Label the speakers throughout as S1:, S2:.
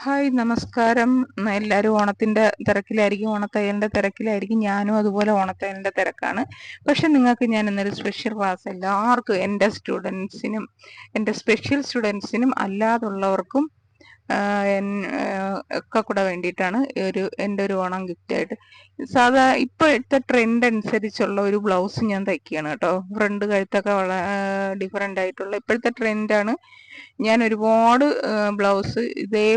S1: Hi, നമസ്കാരം. എല്ലാവരും ഓണത്തിൻ്റെ തിരക്കിലായിരിക്കും, ഓണത്തയ്യലിൻ്റെ തിരക്കിലായിരിക്കും. ഞാനും അതുപോലെ ഓണത്തയ്യലിൻ്റെ തിരക്കാണ്. പക്ഷെ നിങ്ങൾക്ക് ഞാൻ ഇന്നൊരു സ്പെഷ്യൽ ക്ലാസ് എല്ലാവർക്കും, എൻ്റെ സ്റ്റുഡൻസിനും, എൻ്റെ സ്പെഷ്യൽ സ്റ്റുഡൻസിനും അല്ലാതുള്ളവർക്കും ഒക്കെ കൂടെ വേണ്ടിയിട്ടാണ് എൻ്റെ ഒരു ഓണം ഗിഫ്റ്റായിട്ട് ഇപ്പോഴത്തെ ട്രെൻഡ് അനുസരിച്ചുള്ള ഒരു ബ്ലൗസ് ഞാൻ തയ്ക്കുകയാണ് കേട്ടോ. ഫ്രണ്ട് കഴുത്തൊക്കെ ഡിഫറെൻ്റ് ആയിട്ടുള്ള ഇപ്പോഴത്തെ ട്രെൻഡാണ്. ഞാൻ ഒരുപാട് ബ്ലൗസ് ഇതേ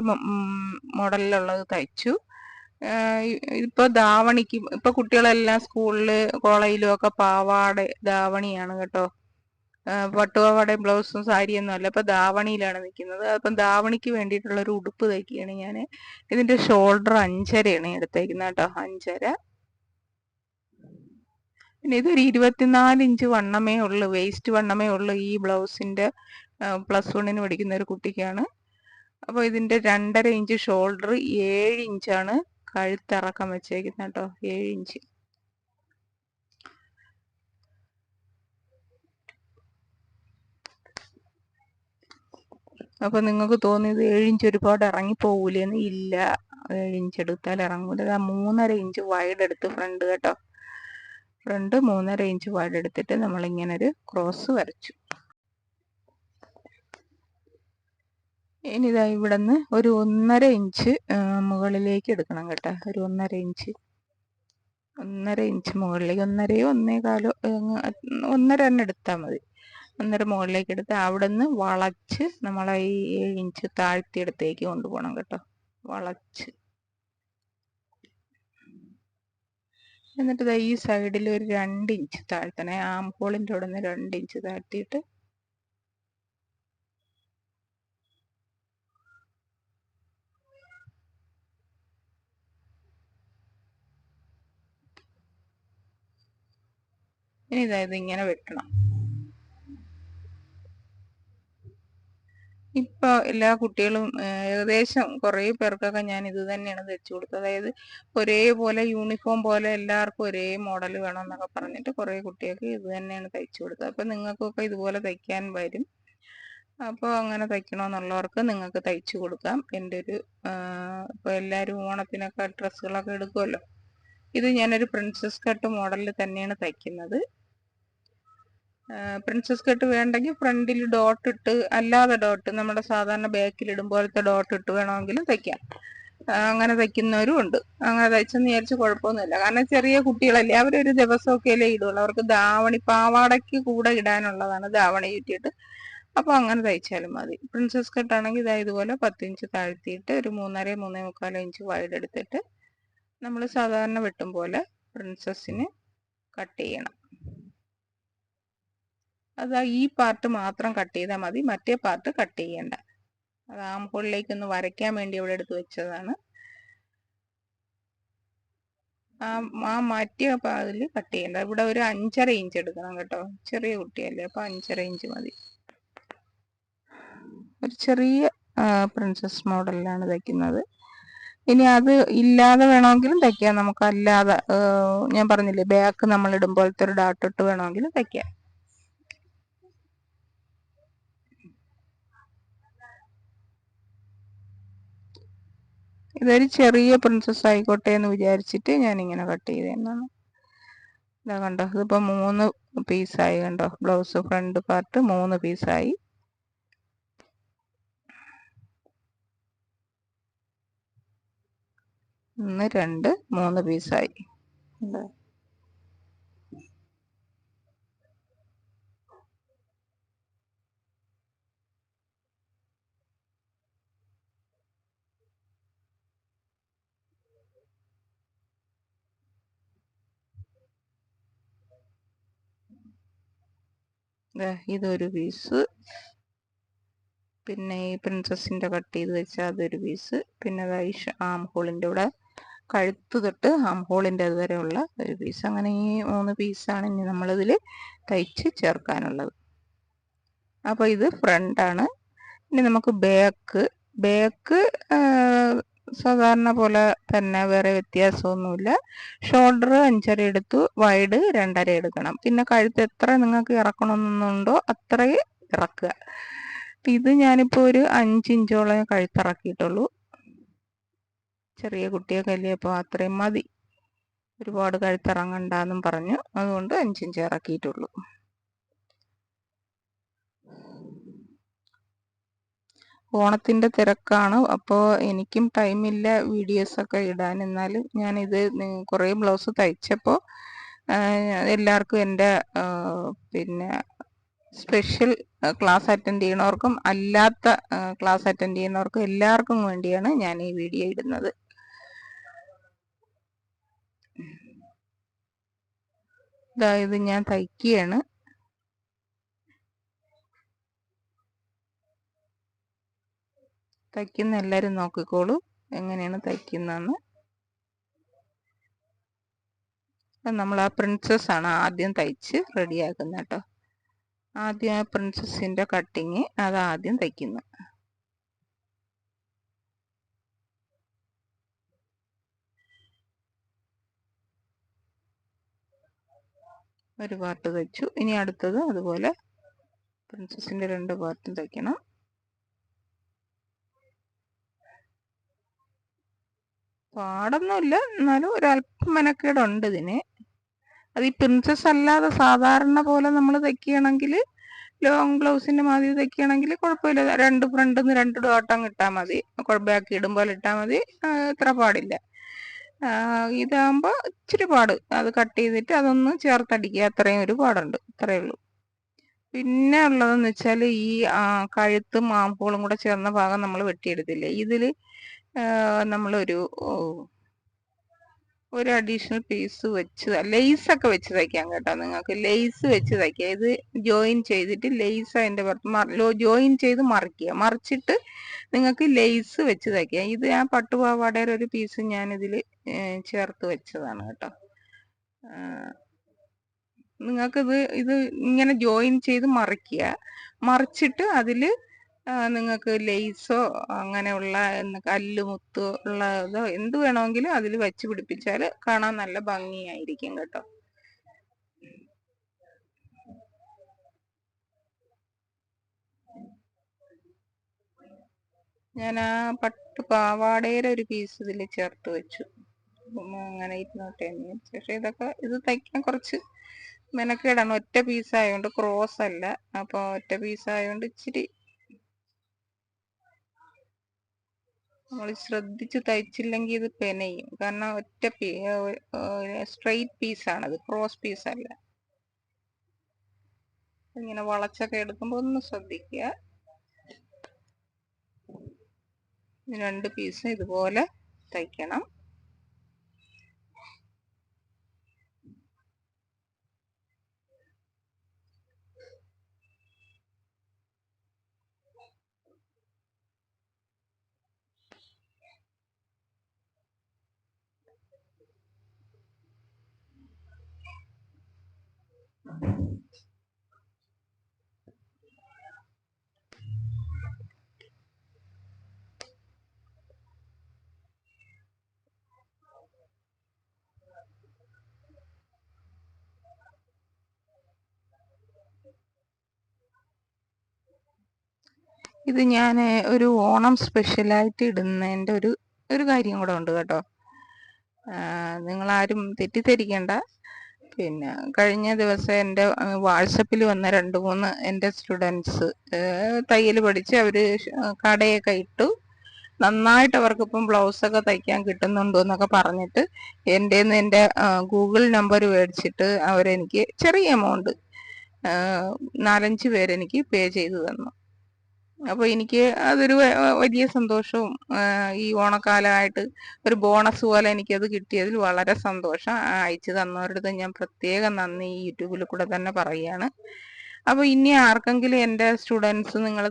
S1: മോഡലിലുള്ളത് തയ്ച്ചു. ഇപ്പൊ ധാവണിക്ക് ഇപ്പൊ കുട്ടികളെല്ലാം സ്കൂളില് കോളേജിലും ഒക്കെ പാവാട ധാവണിയാണ് കേട്ടോ. പട്ടുപാവാടയും ബ്ലൗസും സാരിയൊന്നും അല്ല, ഇപ്പൊ ധാവണിയിലാണ് നിൽക്കുന്നത്. അപ്പം ധാവണിക്ക് വേണ്ടിയിട്ടുള്ള ഒരു ഉടുപ്പ് തയ്ക്കുകയാണ് ഞാൻ. ഇതിന്റെ ഷോൾഡർ 5.5 എടുത്തേക്കുന്നത് കേട്ടോ, 5.5. പിന്നെ ഇതൊരു 24 ഇഞ്ച് വണ്ണമേ ഉള്ളു, വേസ്റ്റ് വണ്ണമേ ഉള്ളു ഈ ബ്ലൗസിന്റെ. +1 പഠിക്കുന്ന ഒരു കുട്ടിക്കാണ്. അപ്പോൾ ഇതിന്റെ 2.5 ഇഞ്ച് ഷോൾഡർ, 7 ഇഞ്ചാണ് കഴുത്തിറക്കം വെച്ചേക്കുന്നത് കേട്ടോ, 7 ഇഞ്ച്. അപ്പൊ നിങ്ങൾക്ക് തോന്നിയത് 7 ഇഞ്ച് ഒരുപാട് ഇറങ്ങിപ്പോകൂലെന്ന്? ഇല്ല, 7 ഇഞ്ച് എടുത്താൽ ഇറങ്ങൂല. 3.5 ഇഞ്ച് വൈഡ് എടുത്ത് ഫ്രണ്ട് കേട്ടോ, ഫ്രണ്ട് 3.5 ഇഞ്ച് വൈഡ് എടുത്തിട്ട് നമ്മളിങ്ങനെ ഒരു ക്രോസ് വരച്ചു. ഇനി ഇതാ ഇവിടെ നിന്ന് ഒരു 1.5 ഇഞ്ച് മുകളിലേക്ക് എടുക്കണം കേട്ടോ. ഒരു 1.5 ഇഞ്ച് മുകളിലേക്ക്, 1.5 1.25 1.5 തന്നെ എടുത്താൽ മതി. 1.5 മുകളിലേക്ക് എടുത്ത് അവിടെ നിന്ന് വളച്ച് നമ്മളെ ഈ 7 ഇഞ്ച് താഴ്ത്തിയെടുത്തേക്ക് കൊണ്ടുപോകണം കേട്ടോ, വളച്ച്. എന്നിട്ട് ഈ സൈഡിൽ ഒരു 2 ഇഞ്ച് താഴ്ത്തണേ, ആം ഹോളിൻ്റെ അവിടെ നിന്ന് 2 ഇഞ്ച് താഴ്ത്തിയിട്ട് ഇനി ഇതായത് ഇങ്ങനെ വെട്ടണം. ഇപ്പൊ എല്ലാ കുട്ടികളും ഏകദേശം കുറേ പേർക്കൊക്കെ ഞാൻ ഇത് തന്നെയാണ് തയ്ച്ചു കൊടുത്തത്. അതായത് ഒരേപോലെ യൂണിഫോം പോലെ എല്ലാവർക്കും ഒരേ മോഡൽ വേണം എന്നൊക്കെ പറഞ്ഞിട്ട് കുറേ കുട്ടികൾക്ക് ഇത് തന്നെയാണ് തയ്ച്ചു കൊടുത്തത്. അപ്പൊ നിങ്ങൾക്കൊക്കെ ഇതുപോലെ തയ്ക്കാൻ വരും. അപ്പോൾ അങ്ങനെ തയ്ക്കണമെന്നുള്ളവർക്ക് നിങ്ങൾക്ക് തയ്ച്ചു കൊടുക്കാം. എൻ്റെ ഒരു ഇപ്പോൾ എല്ലാവരും ഓണത്തിനൊക്കെ ഡ്രസ്സുകളൊക്കെ എടുക്കുമല്ലോ. ഇത് ഞാനൊരു പ്രിൻസസ് കട്ട് മോഡലിൽ തന്നെയാണ് തയ്ക്കുന്നത്. പ്രിൻസസ് കട്ട് വേണ്ടെങ്കിൽ ഫ്രണ്ടിൽ ഡോട്ട് ഇട്ട്, അല്ലാതെ ഡോട്ട് നമ്മുടെ സാധാരണ ബാക്കിൽ ഇടും പോലത്തെ ഡോട്ട് ഇട്ട് വേണമെങ്കിലും തയ്ക്കാം. അങ്ങനെ തയ്ക്കുന്നവരും ഉണ്ട്. അങ്ങനെ തയ്ച്ചെന്ന് വിചാരിച്ച് കുഴപ്പമൊന്നുമില്ല. കാരണം ചെറിയ കുട്ടികളല്ലേ, അവരൊരു ദിവസമൊക്കെ അല്ലേ ഇടുള്ളൂ. അവർക്ക് ധാവണി പാവാടയ്ക്ക് കൂടെ ഇടാനുള്ളതാണ് ധാവണി ചുറ്റിയിട്ട്. അപ്പോൾ അങ്ങനെ തയ്ച്ചാലും മതി. പ്രിൻസസ് കട്ടാണെങ്കിൽ ഇതുപോലെ 10 ഇഞ്ച് താഴ്ത്തിയിട്ട് ഒരു 3.5 3.25 ഇഞ്ച് വൈഡ് എടുത്തിട്ട് നമ്മൾ സാധാരണ വെട്ടും പോലെ പ്രിൻസസിന് കട്ട് ചെയ്യണം. അത് ഈ പാർട്ട് മാത്രം കട്ട് ചെയ്താൽ മതി, മറ്റേ പാർട്ട് കട്ട് ചെയ്യണ്ട. അത് ആം ഹോളിലേക്ക് ഒന്ന് വരയ്ക്കാൻ വേണ്ടി ഇവിടെ എടുത്ത് വെച്ചതാണ്. ആ മാറ്റിയ അതിൽ കട്ട് ചെയ്യണ്ട. ഇവിടെ ഒരു 5.5 ഇഞ്ച് എടുക്കണം കേട്ടോ, ചെറിയ കുട്ടിയല്ലേ, അപ്പൊ 5.5 ഇഞ്ച് മതി. ഒരു ചെറിയ പ്രിൻസസ് മോഡലിലാണ് തയ്ക്കുന്നത്. ഇനി അത് ഇല്ലാതെ വേണമെങ്കിലും തയ്ക്കാം, നമുക്കല്ലാതെ ഞാൻ പറഞ്ഞില്ലേ ബാക്ക് നമ്മൾ ഇടുമ്പോഴത്തെ ഒരു ഡാട്ട് ഇട്ട് വേണമെങ്കിലും തയ്ക്കാം. ഇതൊരു ചെറിയ പ്രിൻസസ് ആയിക്കോട്ടെ എന്ന് വിചാരിച്ചിട്ട് ഞാനിങ്ങനെ കട്ട് ചെയ്തതാണ്. ഇതാ കണ്ടോ, ഇതിപ്പോൾ 3 പീസായി കണ്ടോ. ബ്ലൗസ് ഫ്രണ്ട് പാർട്ട് 3 പീസായി. ഒന്ന് 2 3 പീസായി. ഇതൊരു പീസ്, പിന്നെ ഈ പ്രിൻസസിന്റെ കട്ട് ചെയ്ത് വെച്ചാൽ അതൊരു പീസ്, പിന്നെ ആം ഹോളിൻ്റെ ഇവിടെ കഴുത്ത് തൊട്ട് ആം ഹോളിൻ്റെ അതുവരെയുള്ള ഒരു പീസ്. അങ്ങനെ ഈ 3 പീസാണ് ഇനി നമ്മളിതിൽ തയ്ച്ച് ചേർക്കാനുള്ളത്. അപ്പോൾ ഇത് ഫ്രണ്ടാണ്. ഇനി നമുക്ക് ബാക്ക് സാധാരണ പോലെ തന്നെ, വേറെ വ്യത്യാസമൊന്നുമില്ല. ഷോൾഡർ 5.5 എടുത്തു, വൈഡ് 2.5 എടുക്കണം. പിന്നെ കഴുത്ത് എത്ര നിങ്ങൾക്ക് ഇറക്കണമെന്നുണ്ടോ അത്രയും ഇറക്കുക. ഇത് ഞാനിപ്പോൾ ഒരു 5 ഇഞ്ചോളം കഴുത്തിറക്കിയിട്ടുള്ളൂ. ചെറിയ കുട്ടിയൊക്കെ അല്ലേ, അപ്പോൾ അത്രയും മതി. ഒരുപാട് കഴുത്തിറങ്ങണ്ടെന്നും പറഞ്ഞു, അതുകൊണ്ട് 5 ഇഞ്ച് ഇറക്കിയിട്ടുള്ളൂ. ഓണത്തിൻ്റെ തിരക്കാണ്, അപ്പോൾ എനിക്കും ടൈമില്ല വീഡിയോസൊക്കെ ഇടാൻ. എന്നാലും ഞാനിത് കുറേ ബ്ലൗസ് തയ്ച്ചപ്പോൾ എല്ലാവർക്കും എൻ്റെ പിന്നെ സ്പെഷ്യൽ ക്ലാസ് അറ്റൻഡ് ചെയ്യണവർക്കും അല്ലാത്ത ക്ലാസ് അറ്റൻഡ് ചെയ്യുന്നവർക്കും എല്ലാവർക്കും വേണ്ടിയാണ് ഞാൻ ഈ വീഡിയോ ഇടുന്നത്. ഇത് ഞാൻ തയ്ക്കുകയാണ്. തയ്ക്കുന്ന എല്ലാവരും നോക്കിക്കോളൂ എങ്ങനെയാണ് തയ്ക്കുന്നതെന്ന്. നമ്മൾ ആ പ്രിൻസസ് ആണ് ആദ്യം തയ്ച്ച് റെഡിയാക്കുന്നത് കേട്ടോ. ആദ്യം ആ പ്രിൻസസിൻ്റെ കട്ടിങ് അതാദ്യം തയ്ക്കുന്നു. ഒരു പാർട്ട് തയ്ച്ചു. ഇനി അടുത്തത് അതുപോലെ പ്രിൻസസിൻ്റെ 2 പാർട്ടും തയ്ക്കണം. പാടൊന്നുമില്ല, എന്നാലും ഒരല്പം മെനക്കേടുണ്ട് ഇതിന്. അത് ഈ പ്രിൻസസ് അല്ലാതെ സാധാരണ പോലെ നമ്മൾ തയ്ക്കുകയാണെങ്കിൽ, ലോങ് ബ്ലൗസിൻ്റെ മാതിരി തയ്ക്കുകയാണെങ്കിൽ കുഴപ്പമില്ല. 2 ഫ്രണ്ടിൽ നിന്ന് 2 ഡോട്ടം ഇട്ടാൽ മതി, ബാക്കി ഇടുമ്പോൾ ഇട്ടാൽ മതി, ഇത്ര പാടില്ല. ഇതാകുമ്പോൾ ഇച്ചിരി പാട്, അത് കട്ട് ചെയ്തിട്ട് അതൊന്ന് ചേർത്തടിക്കുക, അത്രയും ഒരു പാടുണ്ട്, അത്രയേ ഉള്ളൂ. പിന്നെ ഉള്ളതെന്ന് വെച്ചാൽ ഈ കഴുത്തും ആംഹോളും കൂടെ ചേർന്ന ഭാഗം നമ്മൾ വെട്ടിയെടുത്തില്ലേ, ഇതിൽ നമ്മളൊരു അഡീഷണൽ പീസ് വെച്ച് ലെയ്സൊക്കെ വെച്ച് തയ്ക്കാം കേട്ടോ. നിങ്ങൾക്ക് ലെയ്സ് വെച്ച് തയ്ക്കുക. ഇത് ജോയിൻ ചെയ്തിട്ട് ലെയ്സ് അതിൻ്റെ പുറത്ത് ജോയിൻ ചെയ്ത് മറിച്ചിട്ട് നിങ്ങൾക്ക് ലെയ്സ് വെച്ച് തയ്ക്കുക. ഇത് ആ പട്ടുപാവാടയുടെ ഒരു പീസ് ഞാനിതിൽ ചേർത്ത് വെച്ചതാണ് കേട്ടോ. നിങ്ങൾക്കിത് ഇങ്ങനെ ജോയിൻ ചെയ്ത് മറിച്ചിട്ട് അതിൽ നിങ്ങൾക്ക് ലെയ്സോ അങ്ങനെയുള്ള കല്ലുമുത്തോ ഉള്ളതോ എന്ത് വേണമെങ്കിലും അതിൽ വെച്ച് പിടിപ്പിച്ചാൽ കാണാൻ നല്ല ഭംഗിയായിരിക്കും കേട്ടോ. ഞാൻ ആ പട്ട് പാവാടയുടെ ഒരു പീസ് ഇതിൽ ചേർത്ത് വെച്ചു. അങ്ങനെ ഇരുന്നോട്ടെ എന്ന് വിചാരിച്ചു. പക്ഷെ ഇത് തയ്ക്കാൻ കുറച്ച് മെനക്കേടാണ്. ഒറ്റ പീസായതുകൊണ്ട്, ക്രോസ് അല്ല, അപ്പോൾ ഒറ്റ പീസായതുകൊണ്ട് ഇച്ചിരി നമ്മൾ ശ്രദ്ധിച്ച് തയ്ച്ചില്ലെങ്കിൽ ഇത് പെനയും. കാരണം ഒറ്റ സ്ട്രെയിറ്റ് പീസാണത്, ക്രോസ് പീസല്ല. ഇങ്ങനെ വളച്ചൊക്കെ എടുക്കുമ്പോൾ ഒന്ന് ശ്രദ്ധിക്കുക. 2 പീസ് ഇതുപോലെ തയ്ക്കണം. ഇത് ഞാൻ ഒരു ഓണം സ്പെഷ്യലായിട്ട് ഇടുന്നതിൻ്റെ ഒരു കാര്യം കൂടെ ഉണ്ട് കേട്ടോ. നിങ്ങളാരും തെറ്റിദ്ധരിക്കേണ്ട. പിന്നെ കഴിഞ്ഞ ദിവസം എൻ്റെ വാട്സപ്പിൽ വന്ന 2-3 എൻ്റെ സ്റ്റുഡൻസ് തയ്യൽ പഠിച്ച് അവർ കടയൊക്കെ ഇട്ടു, നന്നായിട്ട് അവർക്കിപ്പം ബ്ലൗസൊക്കെ തയ്ക്കാൻ കിട്ടുന്നുണ്ടോ എന്നൊക്കെ പറഞ്ഞിട്ട് എൻ്റെ ഗൂഗിൾ നമ്പർ മേടിച്ചിട്ട് അവരെനിക്ക് ചെറിയ എമൗണ്ട് 4-5 പേരെനിക്ക് പേ ചെയ്തു തന്നു. അപ്പോൾ എനിക്ക് അതൊരു വലിയ സന്തോഷവും, ഈ ഓണക്കാലമായിട്ട് ഒരു ബോണസ് പോലെ എനിക്കത് കിട്ടിയതിൽ വളരെ സന്തോഷം. അയച്ചു തന്നവരുടെ ഞാൻ പ്രത്യേകം നന്ദി ഈ യൂട്യൂബിൽ കൂടെ തന്നെ പറയുകയാണ്. അപ്പോൾ ഇനി ആർക്കെങ്കിലും എൻ്റെ സ്റ്റുഡൻസ് നിങ്ങൾ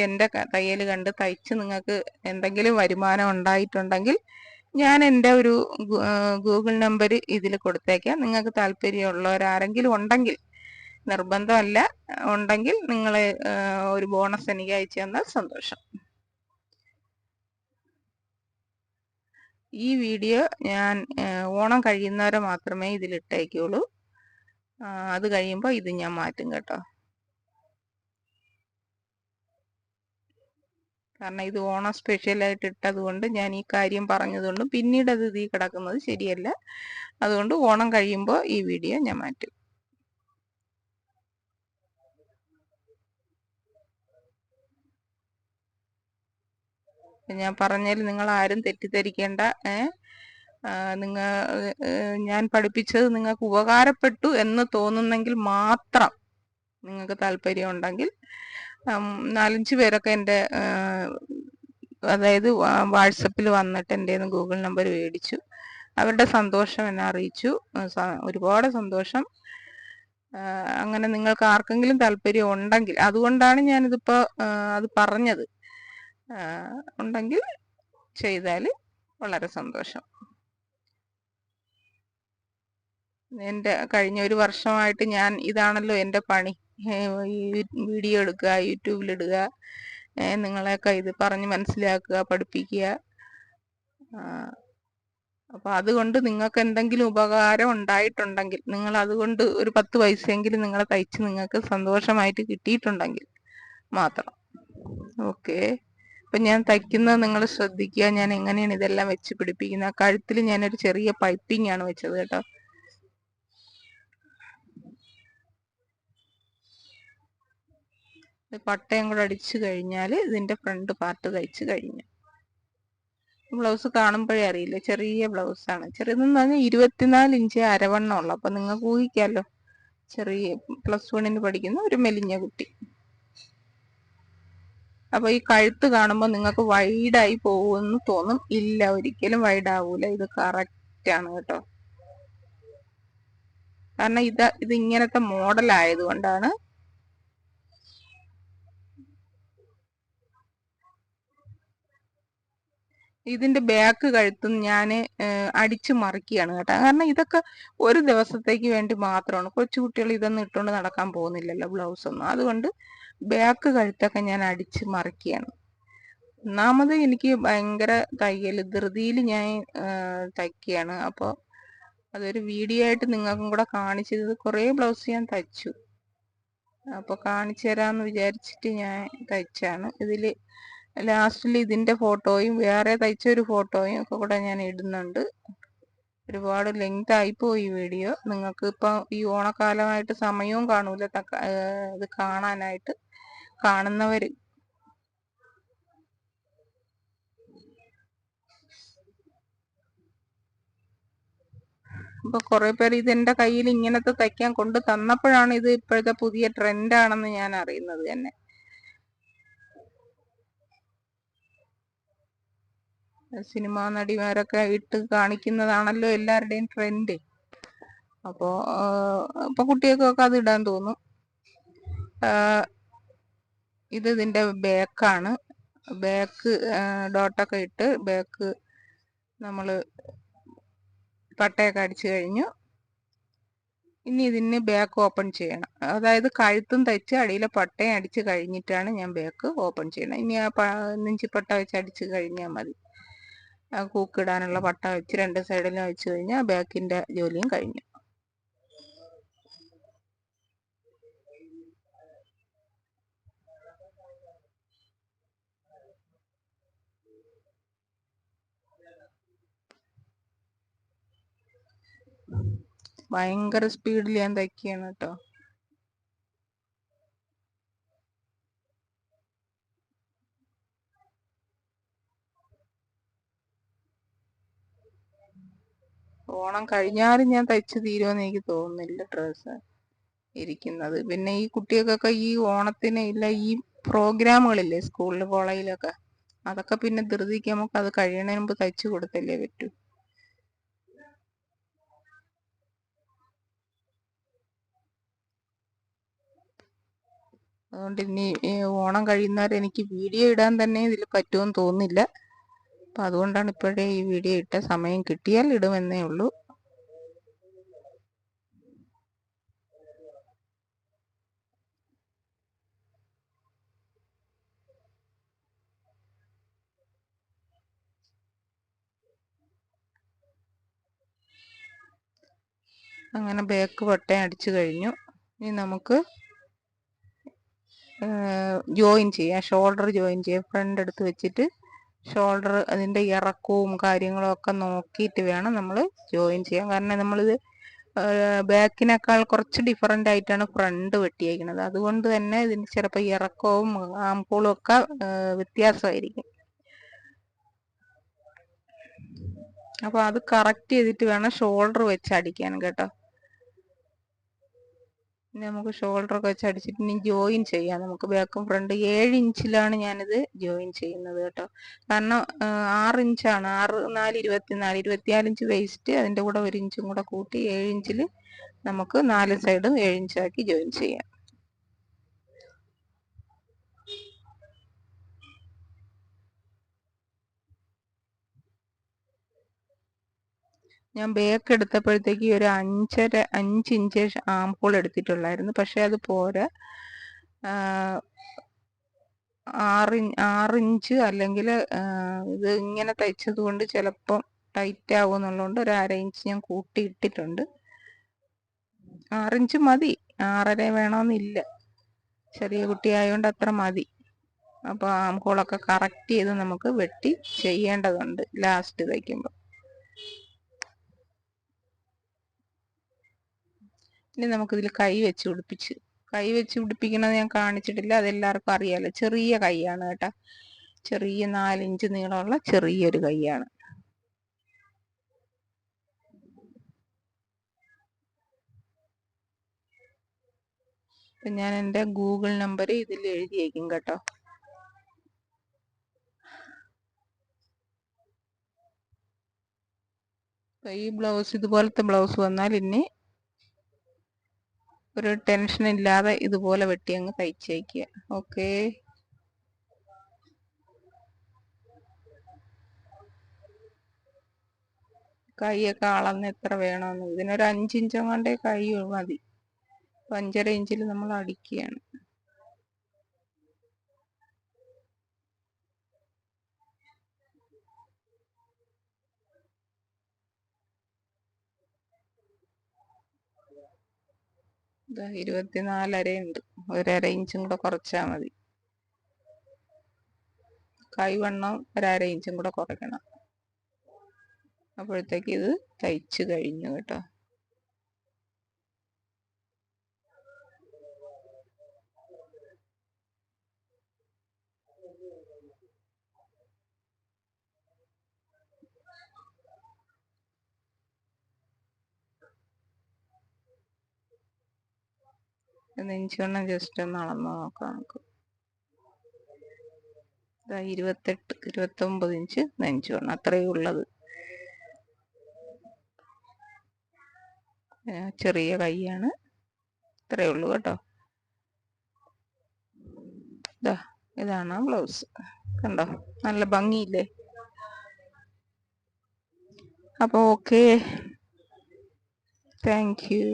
S1: എൻ്റെ തയ്യൽ കണ്ട് തയ്ച്ച് നിങ്ങൾക്ക് എന്തെങ്കിലും വരുമാനം ഉണ്ടായിട്ടുണ്ടെങ്കിൽ ഞാൻ എൻ്റെ ഒരു ഗൂഗിൾ നമ്പർ ഇതിൽ കൊടുത്തേക്കാം. നിങ്ങൾക്ക് താല്പര്യമുള്ളവരാരെങ്കിലും ഉണ്ടെങ്കിൽ, നിർബന്ധമല്ല, ഉണ്ടെങ്കിൽ നിങ്ങൾ ഒരു ബോണസ് എനിക്ക് അയച്ചു തന്നാൽ സന്തോഷം. ഈ വീഡിയോ ഞാൻ ഓണം കഴിയുന്നവരെ മാത്രമേ ഇതിലിട്ടേക്കുള്ളൂ. അത് കഴിയുമ്പോൾ ഇത് ഞാൻ മാറ്റും കേട്ടോ. കാരണം ഇത് ഓണം സ്പെഷ്യലായിട്ട് ഇട്ടത് കൊണ്ട് ഞാൻ ഈ കാര്യം പറഞ്ഞതുകൊണ്ടും പിന്നീട് അത് ഇതിൽ കിടക്കുന്നത് ശരിയല്ല. അതുകൊണ്ട് ഓണം കഴിയുമ്പോൾ ഈ വീഡിയോ ഞാൻ മാറ്റും. ഞാൻ പറഞ്ഞാൽ നിങ്ങൾ ആരും തെറ്റിദ്ധരിക്കേണ്ട. നിങ്ങൾ ഞാൻ പഠിപ്പിച്ചത് നിങ്ങൾക്ക് ഉപകാരപ്പെട്ടു എന്ന് തോന്നുന്നെങ്കിൽ മാത്രം, നിങ്ങൾക്ക് താല്പര്യം ഉണ്ടെങ്കിൽ 4-5 പേരൊക്കെ എൻ്റെ അതായത് വാട്സപ്പിൽ വന്നിട്ട് എൻ്റെ ഗൂഗിൾ നമ്പർ മേടിച്ചു. അവരുടെ സന്തോഷം എന്നെ അറിയിച്ചു. ഒരുപാട് സന്തോഷം. അങ്ങനെ നിങ്ങൾക്ക് ആർക്കെങ്കിലും താല്പര്യം ഉണ്ടെങ്കിൽ, അതുകൊണ്ടാണ് ഞാനിതിപ്പോൾ അത് പറഞ്ഞത്, ഉണ്ടെങ്കിൽ ചെയ്താൽ വളരെ സന്തോഷം. എൻ്റെ കഴിഞ്ഞ 1 വർഷമായിട്ട് ഞാൻ ഇതാണല്ലോ എൻ്റെ പണി. വീഡിയോ എടുക്കുക, യൂട്യൂബിലിടുക, നിങ്ങളെയൊക്കെ ഇത് പറഞ്ഞ് മനസ്സിലാക്കുക, പഠിപ്പിക്കുക. അപ്പോൾ അതുകൊണ്ട് നിങ്ങൾക്ക് എന്തെങ്കിലും ഉപകാരം ഉണ്ടായിട്ടുണ്ടെങ്കിൽ, നിങ്ങൾ അതുകൊണ്ട് ഒരു 10 പൈസയെങ്കിലും നിങ്ങളെ തയ്ച്ച് നിങ്ങൾക്ക് സന്തോഷമായിട്ട് കിട്ടിയിട്ടുണ്ടെങ്കിൽ മാത്രം. ഓക്കെ. അപ്പം ഞാൻ തയ്ക്കുന്നത് നിങ്ങൾ ശ്രദ്ധിക്കുക. ഞാൻ എങ്ങനെയാണ് ഇതെല്ലാം വെച്ച് പിടിപ്പിക്കുന്നത്. കഴുത്തിൽ ഞാനൊരു ചെറിയ പൈപ്പിംഗ് ആണ് വെച്ചത് കേട്ടോ. പട്ടയം കൂടെ അടിച്ചു കഴിഞ്ഞാൽ ഇതിൻ്റെ ഫ്രണ്ട് പാർട്ട് തയ്ച്ച് കഴിഞ്ഞു. ബ്ലൗസ് കാണുമ്പോഴേ അറിയില്ല, ചെറിയ ബ്ലൗസാണ്. ചെറിയതെന്ന് പറഞ്ഞാൽ 24 ഇഞ്ച് അരവണ്ണം ഉള്ളു. അപ്പം നിങ്ങൾക്ക് ഊഹിക്കാമല്ലോ, ചെറിയ +1 പഠിക്കുന്ന ഒരു മെലിഞ്ഞ കുട്ടി. അപ്പോൾ ഈ കഴുത്ത് കാണുമ്പോൾ നിങ്ങൾക്ക് വൈഡായി പോകുമെന്ന് തോന്നും. ഇല്ല, ഒരിക്കലും വൈഡാവൂല. ഇത് കറക്റ്റാണ് കേട്ടോ. കാരണം ഇത് ഇങ്ങനത്തെ മോഡൽ ആയതുകൊണ്ടാണ്. ഇതിന്റെ ബാക്ക് കഴുത്തും ഞാൻ അടിച്ചു മറിക്കുകയാണ് കേട്ടോ. കാരണം ഇതൊക്കെ ഒരു ദിവസത്തേക്ക് വേണ്ടി മാത്രമാണ്. കൊച്ചുകുട്ടികൾ ഇതൊന്നും ഇട്ടുകൊണ്ട് നടക്കാൻ പോകുന്നില്ലല്ലോ, ബ്ലൗസ് ഒന്നും. അതുകൊണ്ട് ബാക്ക് കഴുത്തൊക്കെ ഞാൻ അടിച്ച് മറിക്കുകയാണ്. ഒന്നാമത് എനിക്ക് ഭയങ്കര തയ്യൽ ധൃതിയിൽ ഞാൻ തയ്ക്കുകയാണ്. അപ്പോൾ അതൊരു വീഡിയോ ആയിട്ട് നിങ്ങൾക്കും കൂടെ കാണിച്ചത്. കുറേ ബ്ലൗസ് ഞാൻ തയ്ച്ചു. അപ്പോൾ കാണിച്ചു തരാമെന്ന് വിചാരിച്ചിട്ട് ഞാൻ തയ്ച്ചാണ്. ഇതിൽ ലാസ്റ്റിൽ ഇതിൻ്റെ ഫോട്ടോയും വേറെ തയ്ച്ചൊരു ഫോട്ടോയും ഒക്കെ കൂടെ ഞാൻ ഇടുന്നുണ്ട്. ഒരുപാട് ലെങ്ത് ആയിപ്പോയി വീഡിയോ. നിങ്ങൾക്ക് ഇപ്പം ഈ ഓണക്കാലമായിട്ട് സമയവും കാണൂല ഇത് കാണാനായിട്ട്. കാണുന്നവർ ഇപ്പോൾ കുറേ പേര് ഇതെൻ്റെ കയ്യിൽ ഇങ്ങനത്തെ തയ്ക്കാൻ കൊണ്ട് തന്നപ്പോഴാണ് ഇത് ഇപ്പോഴത്തെ പുതിയ ട്രെൻഡാണെന്ന് ഞാൻ അറിയുന്നത് തന്നെ. സിനിമാ നടിമാരൊക്കെ ഇട്ട് കാണിക്കുന്നതാണല്ലോ എല്ലാവരുടെയും ട്രെൻഡ്. അപ്പോൾ ഇപ്പോൾ കുട്ടികൾക്കൊക്കെ അത് ഇടാൻ തോന്നും. ഇത് ഇതിൻ്റെ ബാക്കാണ്. ബാക്ക് ഡോട്ടൊക്കെ ഇട്ട് ബാക്ക് നമ്മൾ പട്ടയൊക്കെ അടിച്ചു കഴിഞ്ഞു. ഇനി ഇതിന് ബാക്ക് ഓപ്പൺ ചെയ്യണം. അതായത് കഴുത്തും തയ്ച്ച് അടിയിലെ പട്ടയും അടിച്ച് കഴിഞ്ഞിട്ടാണ് ഞാൻ ബാക്ക് ഓപ്പൺ ചെയ്യണം. ഇനി ആ നെഞ്ചിപ്പട്ട വെച്ച് അടിച്ച് കഴിഞ്ഞാൽ മതി. കൂക്കിടാനുള്ള പട്ട വെച്ച് 2 സൈഡിലും വെച്ച് കഴിഞ്ഞാൽ ബാക്കിൻ്റെ ജോലിയും കഴിഞ്ഞു. ഭയങ്കര സ്പീഡിൽ ഞാൻ തയ്ക്കുകയാണ് കേട്ടോ. ഓണം കഴിഞ്ഞാലും ഞാൻ തയ്ച്ച് തീരുമെന്ന് എനിക്ക് തോന്നുന്നില്ല ഡ്രസ്സ് ഇരിക്കുന്നത്. പിന്നെ ഈ കുട്ടികൾക്കൊക്കെ ഈ ഓണത്തിന് ഇല്ല ഈ പ്രോഗ്രാമുകളില്ലേ സ്കൂളിൽ കോളേജിലൊക്കെ, അതൊക്കെ പിന്നെ ധൃതിക്ക് നമുക്ക് അത് കഴിയണതിന് മുമ്പ് തയ്ച്ചു കൊടുത്തല്ലേ പറ്റൂ. അതുകൊണ്ട് ഇനി ഓണം കഴിയുന്നവരെ എനിക്ക് വീഡിയോ ഇടാൻ തന്നെ ഇതിൽ പറ്റുമെന്ന് തോന്നുന്നില്ല. അപ്പം അതുകൊണ്ടാണ് ഇപ്പോഴേ ഈ വീഡിയോ ഇട്ട. സമയം കിട്ടിയാൽ ഇടുമെന്നേ ഉള്ളൂ. അങ്ങനെ ബാക്ക് പട്ടയം അടിച്ചു കഴിഞ്ഞു. ഇനി നമുക്ക് ജോയിൻ ചെയ്യാം, ഷോൾഡർ ജോയിൻ ചെയ്യാം. ഫ്രണ്ട് എടുത്ത് വെച്ചിട്ട് ഷോൾഡർ അതിൻ്റെ ഇറക്കവും കാര്യങ്ങളും ഒക്കെ നോക്കിയിട്ട് വേണം നമ്മൾ ജോയിൻ ചെയ്യാൻ. കാരണം നമ്മളിത് ബാക്കിനേക്കാൾ കുറച്ച് ഡിഫറൻ്റ് ആയിട്ടാണ് ഫ്രണ്ട് വെട്ടിയേക്കുന്നത്. അതുകൊണ്ട് തന്നെ ഇതിന് ചിലപ്പോൾ ഇറക്കവും ആംപൂളും ഒക്കെ വ്യത്യാസമായിരിക്കും. അപ്പോൾ അത് കറക്റ്റ് ചെയ്തിട്ട് വേണം ഷോൾഡർ വെച്ച് അടിക്കാൻ കേട്ടോ. ഇനി നമുക്ക് ഷോൾഡറൊക്കെ വെച്ച് അടിച്ചിട്ട് ഇനി ജോയിൻ ചെയ്യാം. നമുക്ക് ബാക്കും ഫ്രണ്ട് 7 ഇഞ്ചിലാണ് ഞാനിത് ജോയിൻ ചെയ്യുന്നത് കേട്ടോ. കാരണം 6 ഇഞ്ചാണ്, 6 4 24 24 ഇഞ്ച് വേസ്റ്റ്, അതിൻ്റെ കൂടെ 1 ഇഞ്ചും കൂടെ കൂട്ടി 7 ഇഞ്ചിൽ നമുക്ക് 4 സൈഡും 7 ഇഞ്ചാക്കി ജോയിൻ ചെയ്യാം. ഞാൻ ബേക്ക് എടുത്തപ്പോഴത്തേക്ക് ഒരു 5 ഇഞ്ച് ആംപൂൾ എടുത്തിട്ടുള്ളായിരുന്നു. പക്ഷെ അത് പോരാ, 6 ഇഞ്ച് അല്ലെങ്കിൽ ഇത് ഇങ്ങനെ തയ്ച്ചത് കൊണ്ട് ചിലപ്പം ടൈറ്റ് ആവും എന്നുള്ളതുകൊണ്ട് ഒരു 1/2 ഇഞ്ച് ഞാൻ കൂട്ടിയിട്ടിട്ടുണ്ട്. 6 ഇഞ്ച് മതി, 6.5 വേണമെന്നില്ല. ചെറിയ കുട്ടിയായതുകൊണ്ട് അത്ര മതി. അപ്പോൾ ആംഹോളൊക്കെ കറക്റ്റ് ചെയ്ത് നമുക്ക് വെട്ടി ചെയ്യേണ്ടതുണ്ട് ലാസ്റ്റ് തയ്ക്കുമ്പോൾ. ഇനി നമുക്കിതിൽ കൈ വെച്ച് പിടിപ്പിക്കണത് ഞാൻ കാണിച്ചിട്ടില്ല, അതെല്ലാവർക്കും അറിയാമല്ലോ. ചെറിയ കൈയാണ് കേട്ടോ, ചെറിയ 4 ഇഞ്ച് നീളമുള്ള ചെറിയൊരു കൈയാണ്. അപ്പം ഞാൻ എൻ്റെ ഗൂഗിൾ നമ്പർ ഇതിൽ എഴുതിയേക്കും കേട്ടോ. ഈ ബ്ലൗസ് ഇതുപോലത്തെ ബ്ലൗസ് വന്നാൽ ഇനി ഒരു ടെൻഷൻ ഇല്ലാതെ ഇതുപോലെ വെട്ടി അങ്ങ് തയ്ച്ചേക്കുക. ഓക്കെ, കൈയൊക്കെ അളന്ന് എത്ര വേണമെന്ന്, ഇതിനൊരു 5 ഇഞ്ചും കൊണ്ടേ കൈ മതി. 5.5 ഇഞ്ചിൽ നമ്മൾ അടിക്കുകയാണ്. ഇതാ 24.5 ഉണ്ട്, 1/2 ഇഞ്ചും കൂടെ കുറച്ചാൽ മതി. കൈവണ്ണം 1/2 ഇഞ്ചും കൂടെ കുറയ്ക്കണം. അപ്പോഴത്തേക്ക് ഇത് തയ്ച്ച് കഴിഞ്ഞു കേട്ടോ. നെഞ്ചുവണ്ണം ജസ്റ്റ് ഒന്ന് അളന്ന് നോക്കാം നമുക്ക്. 29 ഇഞ്ച് നെഞ്ചുവണ്ണം, അത്രയേ ഉള്ളത്. ചെറിയ കൈയാണ്, ഇത്രയേ ഉള്ളൂ കേട്ടോ. ഇതാണ് ബ്ലൗസ്, കണ്ടോ, നല്ല ഭംഗിയില്ലേ. അപ്പോൾ ഓക്കെ, താങ്ക് യു.